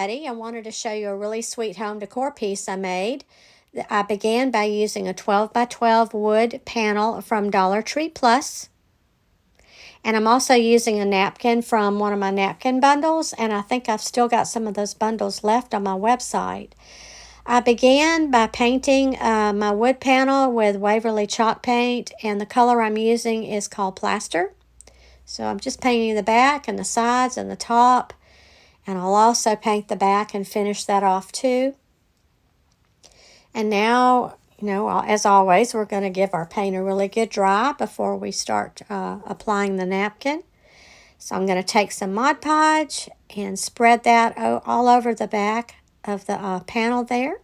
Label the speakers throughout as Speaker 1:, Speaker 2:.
Speaker 1: everybody. I wanted to show you a really sweet home decor piece I made. I began by using a 12 by 12 wood panel from Dollar Tree Plus. And I'm also using a napkin from one of my napkin bundles, and I think I've still got some of those bundles left on my website. I began by painting my wood panel with Waverly chalk paint, and the color I'm using is called Plaster. So I'm just painting the back and the sides and the top. And I'll also paint the back and finish that off too. And now, as always, we're going to give our paint a really good dry before we start applying the napkin. So I'm going to take some Mod Podge and spread that all over the back of the panel there.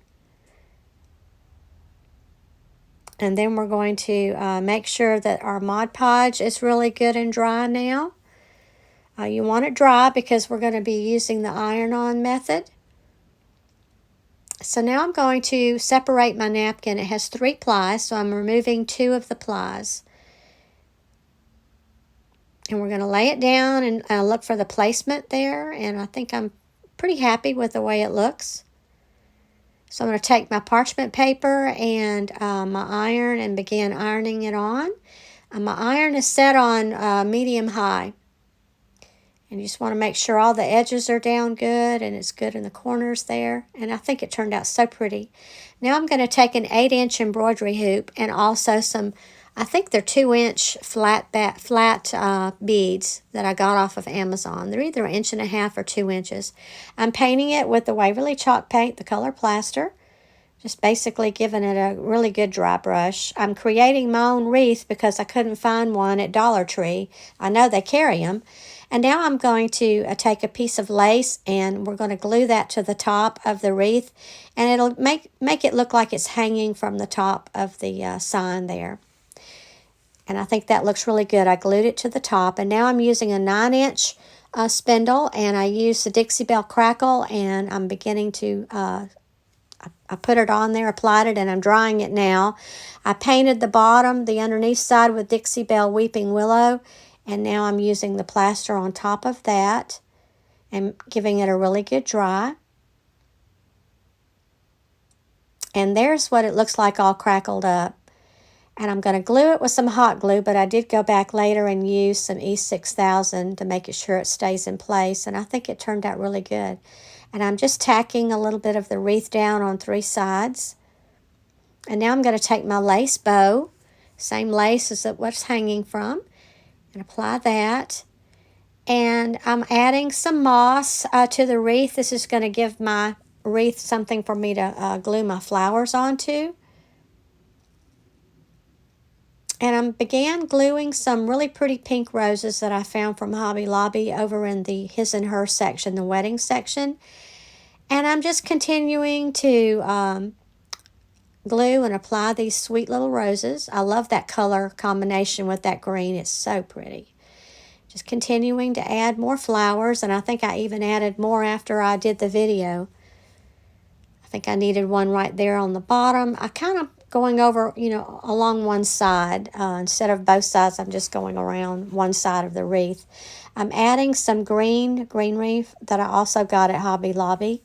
Speaker 1: And then we're going to make sure that our Mod Podge is really good and dry now. You want it dry because we're going to be using the iron-on method. So now I'm going to separate my napkin. It has 3 plies, so I'm removing 2 of the plies. And we're going to lay it down and look for the placement there. And I think I'm pretty happy with the way it looks. So I'm going to take my parchment paper and my iron and begin ironing it on. My iron is set on medium-high. And you just want to make sure all the edges are down good and it's good in the corners there. And I think it turned out so pretty. Now I'm going to take an 8-inch embroidery hoop and also some, I think they're 2-inch flat beads that I got off of Amazon. They're either 1.5 inches or 2 inches. I'm painting it with the Waverly chalk paint, the color Plaster. Just basically giving it a really good dry brush. I'm creating my own wreath because I couldn't find one at Dollar Tree. I know they carry them. And now I'm going to take a piece of lace and we're going to glue that to the top of the wreath. And it'll make it look like it's hanging from the top of the sign there. And I think that looks really good. I glued it to the top. And now I'm using a 9-inch spindle. And I use the Dixie Belle Crackle. And I'm beginning to... I put it on there, applied it, and I'm drying it now. I painted the bottom, the underneath side with Dixie Belle Weeping Willow, and now I'm using the plaster on top of that and giving it a really good dry. And there's what it looks like all crackled up. And I'm going to glue it with some hot glue, but I did go back later and use some E6000 to make sure it stays in place, and I think it turned out really good. And I'm just tacking a little bit of the wreath down on 3 sides. And now I'm going to take my lace bow, same lace as what's hanging from, and apply that. And I'm adding some moss to the wreath. This is going to give my wreath something for me to glue my flowers onto. And I began gluing some really pretty pink roses that I found from Hobby Lobby over in the his and her section, the wedding section. And I'm just continuing to glue and apply these sweet little roses. I love that color combination with that green. It's so pretty. Just continuing to add more flowers, and I think I even added more after I did the video. I think I needed one right there on the bottom. I kind of going over, along one side. Instead of both sides, I'm just going around one side of the wreath. I'm adding some green wreath that I also got at Hobby Lobby.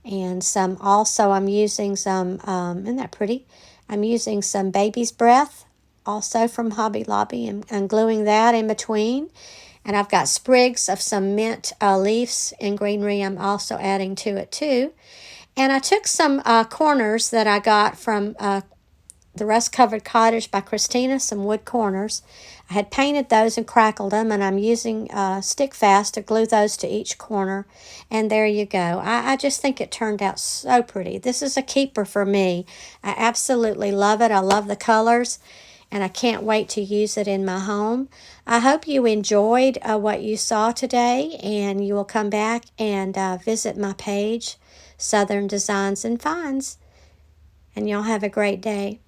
Speaker 1: And I'm using some, isn't that pretty? I'm using some Baby's Breath, also from Hobby Lobby, and I'm gluing that in between. And I've got sprigs of some mint leaves in greenery I'm also adding to it too. And I took some corners that I got from the Rust Covered Cottage by Christina, some wood corners. I had painted those and crackled them, and I'm using Stick Fast to glue those to each corner. And there you go. I just think it turned out so pretty. This is a keeper for me. I absolutely love it. I love the colors, and I can't wait to use it in my home. I hope you enjoyed what you saw today, and you will come back and visit my page, Southern Designs and Finds. And y'all have a great day.